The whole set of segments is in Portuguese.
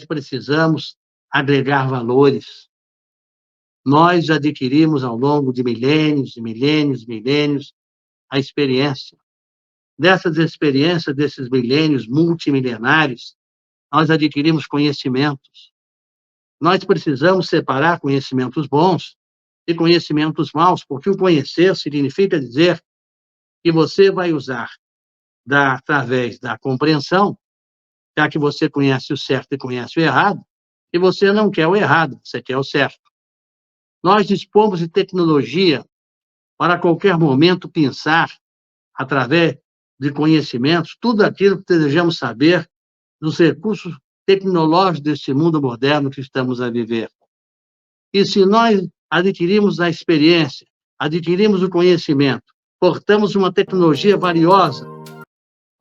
precisamos agregar valores. Nós adquirimos ao longo de milênios e milênios e milênios a experiência. Dessas experiências, desses milênios multimilenários, nós adquirimos conhecimentos. Nós precisamos separar conhecimentos bons e conhecimentos maus, porque o conhecer significa dizer que você vai usar através da compreensão, já que você conhece o certo e conhece o errado, e você não quer o errado, você quer o certo. Nós dispomos de tecnologia para a qualquer momento pensar, através de conhecimentos, tudo aquilo que desejamos saber dos recursos tecnológicos deste mundo moderno que estamos a viver. E se nós adquirimos a experiência, adquirimos o conhecimento, portamos uma tecnologia valiosa,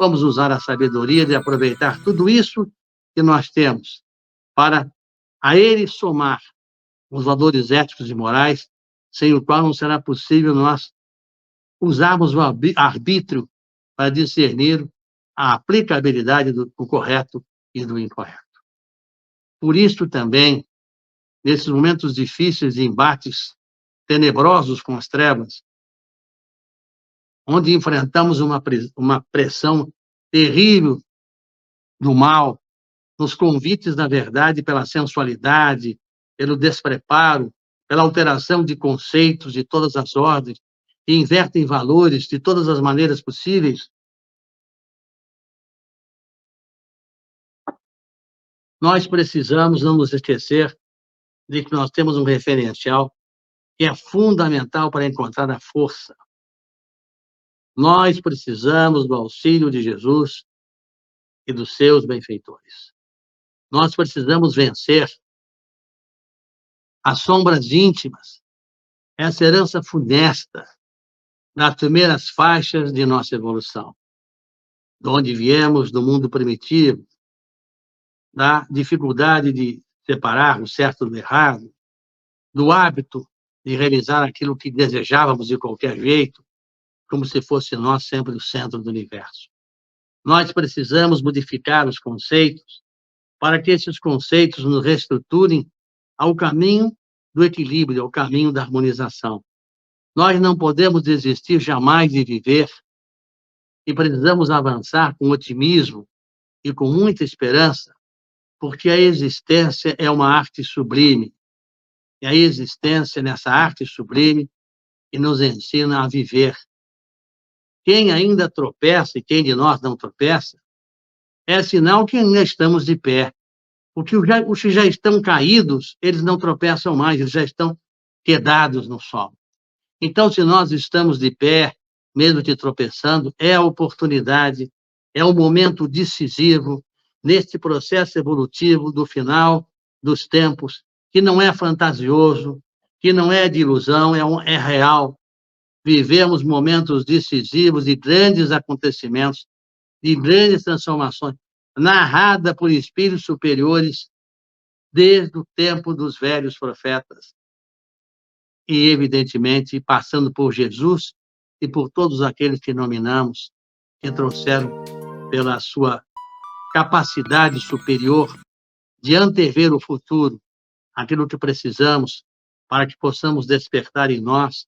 vamos usar a sabedoria de aproveitar tudo isso que nós temos para a ele somar os valores éticos e morais, sem o qual não será possível nós usarmos o arbítrio para discernir a aplicabilidade do correto e do incorreto. Por isso também, nesses momentos difíceis de embates tenebrosos com as trevas, onde enfrentamos uma pressão terrível do mal, nos convites da verdade pela sensualidade, pelo despreparo, pela alteração de conceitos de todas as ordens, que invertem valores de todas as maneiras possíveis, nós precisamos não nos esquecer de que nós temos um referencial que é fundamental para encontrar a força. Nós precisamos do auxílio de Jesus e dos seus benfeitores. Nós precisamos vencer as sombras íntimas, essa herança funesta das primeiras faixas de nossa evolução, de onde viemos, do mundo primitivo, da dificuldade de separar o certo do errado, do hábito de realizar aquilo que desejávamos de qualquer jeito, como se fosse nós sempre o centro do universo. Nós precisamos modificar os conceitos para que esses conceitos nos reestruturem ao caminho do equilíbrio, ao caminho da harmonização. Nós não podemos desistir jamais de viver e precisamos avançar com otimismo e com muita esperança, porque a existência é uma arte sublime. E a existência, nessa arte sublime, que nos ensina a viver. Quem ainda tropeça, e quem de nós não tropeça, é sinal que ainda estamos de pé. Porque os que já estão caídos, eles não tropeçam mais, eles já estão quedados no solo. Então, se nós estamos de pé, mesmo que tropeçando, é a oportunidade, é o momento decisivo neste processo evolutivo do final dos tempos, que não é fantasioso, que não é de ilusão, é real. Vivemos momentos decisivos de grandes acontecimentos, de grandes transformações, narrada por espíritos superiores desde o tempo dos velhos profetas. E, evidentemente, passando por Jesus e por todos aqueles que nominamos, que trouxeram, pela sua capacidade superior de antever o futuro, aquilo que precisamos para que possamos despertar em nós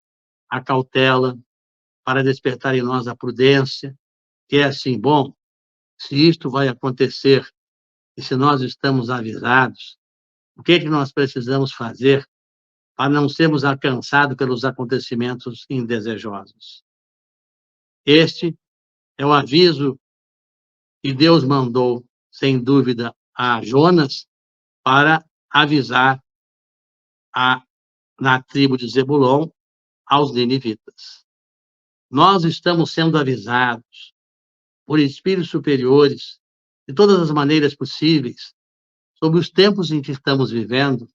a cautela, para despertar em nós a prudência, que é assim, bom, se isto vai acontecer e se nós estamos avisados, o que é que nós precisamos fazer para não sermos alcançados pelos acontecimentos indesejosos? Este é o aviso que Deus mandou, sem dúvida, a Jonas para avisar na tribo de Zebulon aos ninivitas. Nós estamos sendo avisados por espíritos superiores, de todas as maneiras possíveis, sobre os tempos em que estamos vivendo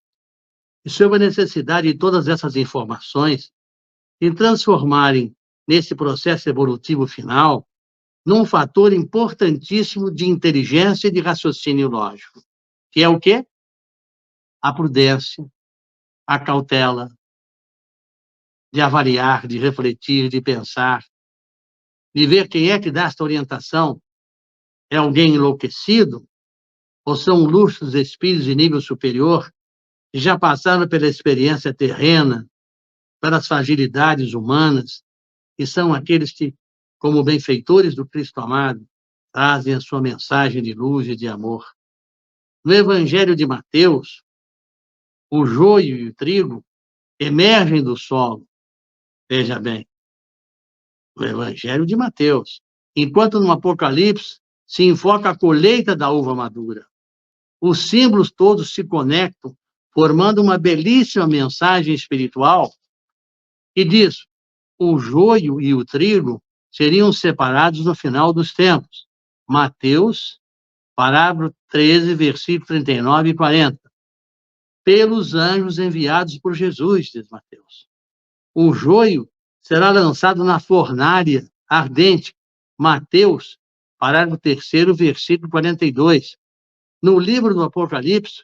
e sobre a necessidade de todas essas informações em transformarem nesse processo evolutivo final num fator importantíssimo de inteligência e de raciocínio lógico, que é o quê? A prudência, a cautela, de avaliar, de refletir, de pensar, de ver quem é que dá esta orientação. É alguém enlouquecido? ou são lustros espíritos de nível superior, que já passaram pela experiência terrena, pelas fragilidades humanas, e são aqueles que, como benfeitores do Cristo amado, trazem a sua mensagem de luz e de amor. No Evangelho de Mateus, o joio e o trigo emergem do solo. Veja bem, no Evangelho de Mateus. Enquanto no Apocalipse se enfoca a colheita da uva madura. Os símbolos todos se conectam, formando uma belíssima mensagem espiritual que diz: o joio e o trigo seriam separados no final dos tempos. Mateus, parágrafo 13, versículo 39 e 40. Pelos anjos enviados por Jesus, diz Mateus. O joio será lançado na fornalha ardente. Mateus, parágrafo 3º, versículo 42. No livro do Apocalipse,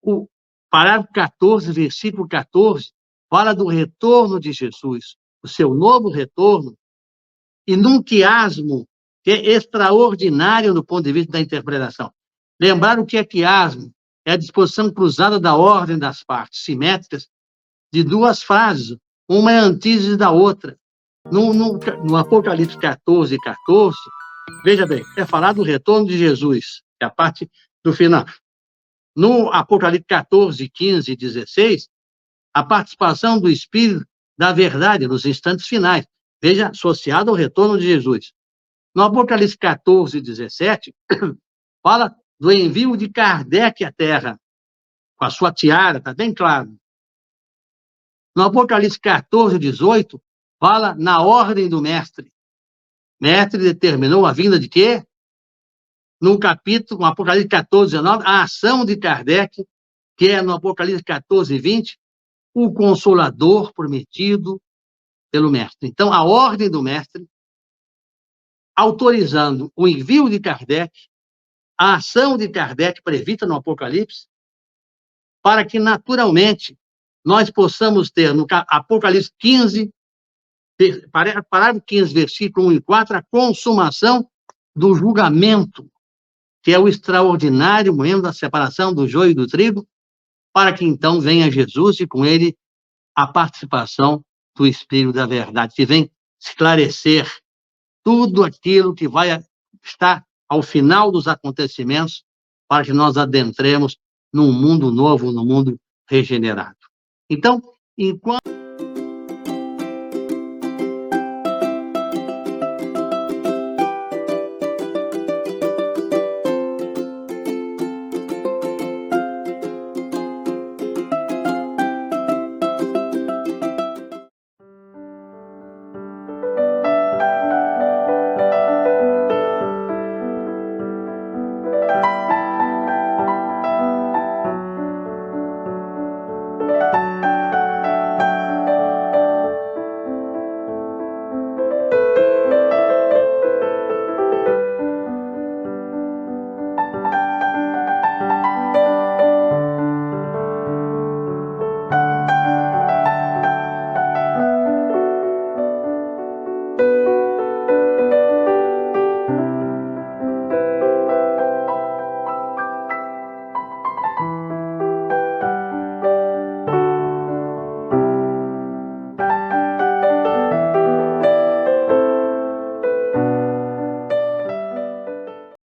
o parágrafo 14, versículo 14, fala do retorno de Jesus, o seu novo retorno, e num quiasmo que é extraordinário do ponto de vista da interpretação. Lembrar o que é quiasmo? É a disposição cruzada da ordem das partes simétricas de duas frases, uma é a antítese da outra. No Apocalipse 14, 14, veja bem, é falar do retorno de Jesus, é a parte do final. No Apocalipse 14, 15 e 16, a participação do Espírito da verdade nos instantes finais, veja, associado ao retorno de Jesus. No Apocalipse 14, 17, fala do envio de Kardec à Terra, com a sua tiara, está bem claro. No Apocalipse 14, 18, fala na ordem do mestre. Mestre determinou a vinda de quê? No capítulo, no Apocalipse 14, 19, a ação de Kardec, que é no Apocalipse 14, 20, o consolador prometido pelo mestre. Então, a ordem do mestre, autorizando o envio de Kardec, a ação de Kardec prevista no Apocalipse, para que, naturalmente, nós possamos ter, no Apocalipse 15, parágrafo 15, versículo 1 e 4, a consumação do julgamento, que é o extraordinário momento da separação do joio e do trigo, para que então venha Jesus e com ele a participação do Espírito da Verdade, que vem esclarecer tudo aquilo que vai estar ao final dos acontecimentos, para que nós adentremos num mundo novo, num mundo regenerado. Então, enquanto